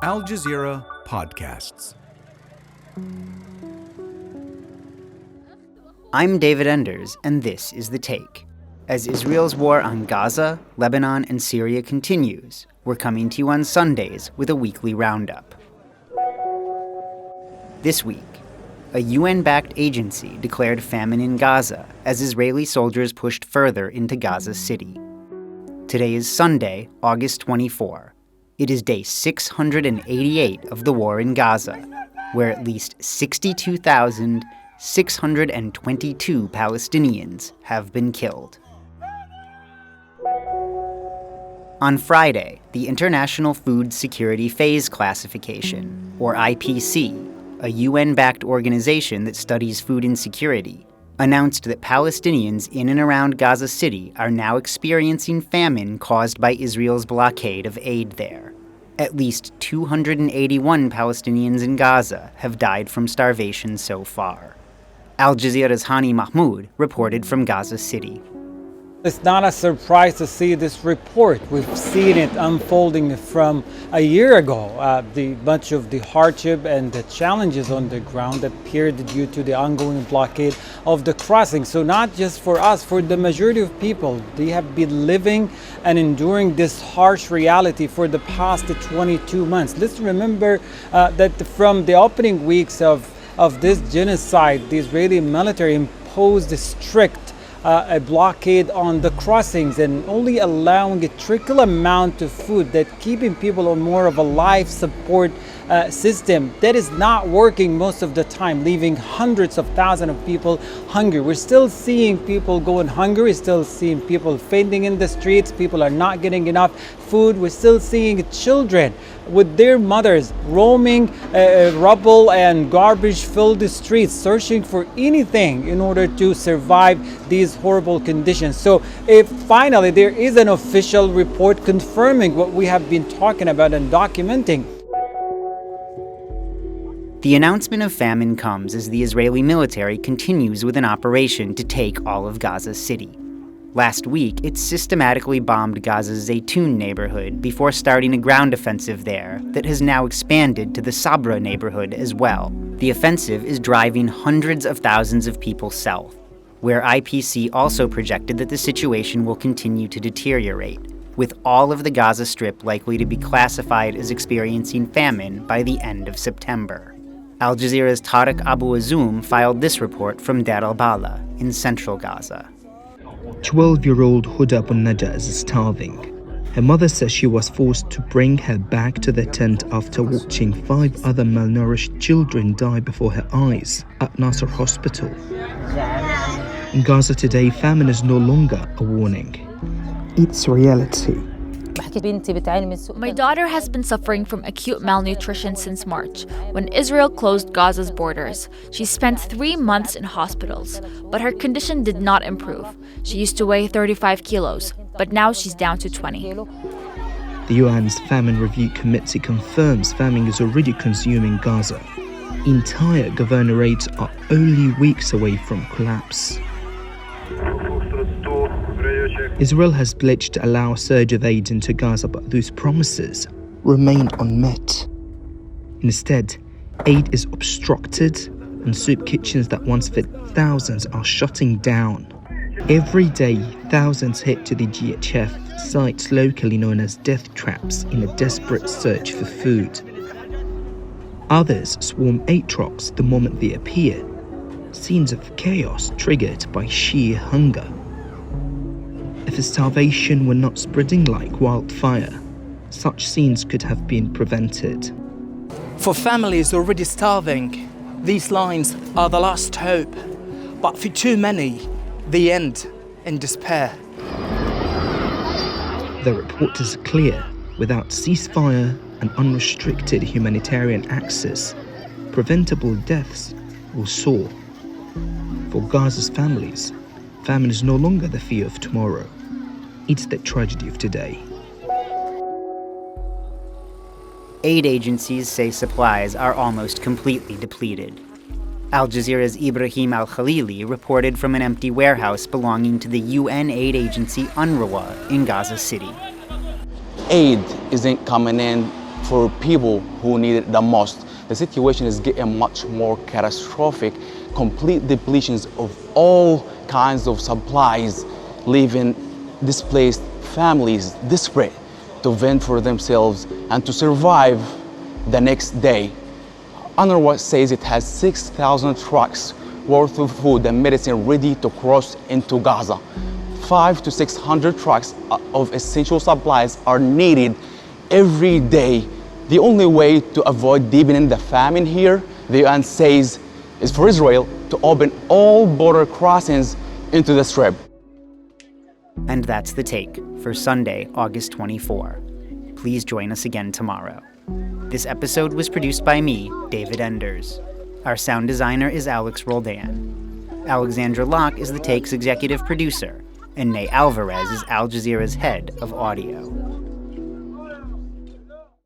Al Jazeera Podcasts. I'm David Enders, and this is The Taeq. As Israel's war on Gaza, Lebanon, and Syria continues, we're coming to you on Sundays with a weekly roundup. This week, a UN-backed agency declared famine in Gaza as Israeli soldiers pushed further into Gaza City. Today is Sunday, August 24. It is day 688 of the war in Gaza, where at least 62,622 Palestinians have been killed. On Friday, the International Food Security Phase Classification, or IPC, a UN-backed organization that studies food insecurity, announced that Palestinians in and around Gaza City are now experiencing famine caused by Israel's blockade of aid there. At least 281 Palestinians in Gaza have died from starvation so far. Al Jazeera's Hani Mahmoud reported from Gaza City. It's not a surprise to see this report. We've seen it unfolding from a year ago. Much of the hardship and the challenges on the ground appeared due to the ongoing blockade of the crossing. So not just for us, for the majority of people, they have been living and enduring this harsh reality for the past 22 months. Let's remember that from the opening weeks of this genocide, the Israeli military imposed a strict a blockade on the crossings and only allowing a trickle amount of food, that keeping people on more of a life support system that is not working most of the time, leaving hundreds of thousands of people hungry. We're still seeing people going hungry. We're still seeing people fainting in the streets. People are not getting enough food. We're still seeing children with their mothers roaming rubble and garbage-filled streets, searching for anything in order to survive these horrible conditions. So if finally there is an official report confirming what we have been talking about and documenting. The announcement of famine comes as the Israeli military continues with an operation to take all of Gaza City. Last week, it systematically bombed Gaza's Zaytun neighborhood before starting a ground offensive there that has now expanded to the Sabra neighborhood as well. The offensive is driving hundreds of thousands of people south, where IPC also projected that the situation will continue to deteriorate, with all of the Gaza Strip likely to be classified as experiencing famine by the end of September. Al Jazeera's Taeq Abu Azzoum filed this report from Deir al-Bala in central Gaza. 12-year-old Huda Bunnada is starving. Her mother says she was forced to bring her back to the tent after watching 5 other malnourished children die before her eyes at Nasser Hospital. In Gaza today, famine is no longer a warning. It's reality. My daughter has been suffering from acute malnutrition since March, when Israel closed Gaza's borders. She spent 3 months in hospitals, but her condition did not improve. She used to weigh 35 kilos, but now she's down to 20. The UN's Famine Review Committee confirms famine is already consuming Gaza. Entire governorates are only weeks away from collapse. Israel has pledged to allow a surge of aid into Gaza, but those promises remain unmet. Instead, aid is obstructed, and soup kitchens that once fed thousands are shutting down. Every day, thousands head to the GHF sites locally known as death traps in a desperate search for food. Others swarm aid trucks the moment they appear, scenes of chaos triggered by sheer hunger. If starvation were not spreading like wildfire, such scenes could have been prevented. For families already starving, these lines are the last hope. But for too many, the end in despair. The report is clear. Without ceasefire and unrestricted humanitarian access, preventable deaths will soar. For Gaza's families, famine is no longer the fear of tomorrow. It's the tragedy of today. Aid agencies say supplies are almost completely depleted. Al Jazeera's Ibrahim al-Khalili reported from an empty warehouse belonging to the UN aid agency UNRWA in Gaza City. Aid isn't coming in for people who need it the most. The situation is getting much more catastrophic. Complete depletions of all kinds of supplies, leaving displaced families desperate to fend for themselves and to survive the next day. UNRWA says it has 6,000 trucks worth of food and medicine ready to cross into Gaza. 500 to 600 trucks of essential supplies are needed every day. The only way to avoid deepening the famine here, the UN says, is for Israel to open all border crossings into the Strip. And that's the take for Sunday, August 24. Please join us again tomorrow. This episode was produced by me, David Enders. Our sound designer is Alex Roldan. Alexandra Locke is the Taeq's executive producer, and Ney Alvarez is Al Jazeera's head of audio.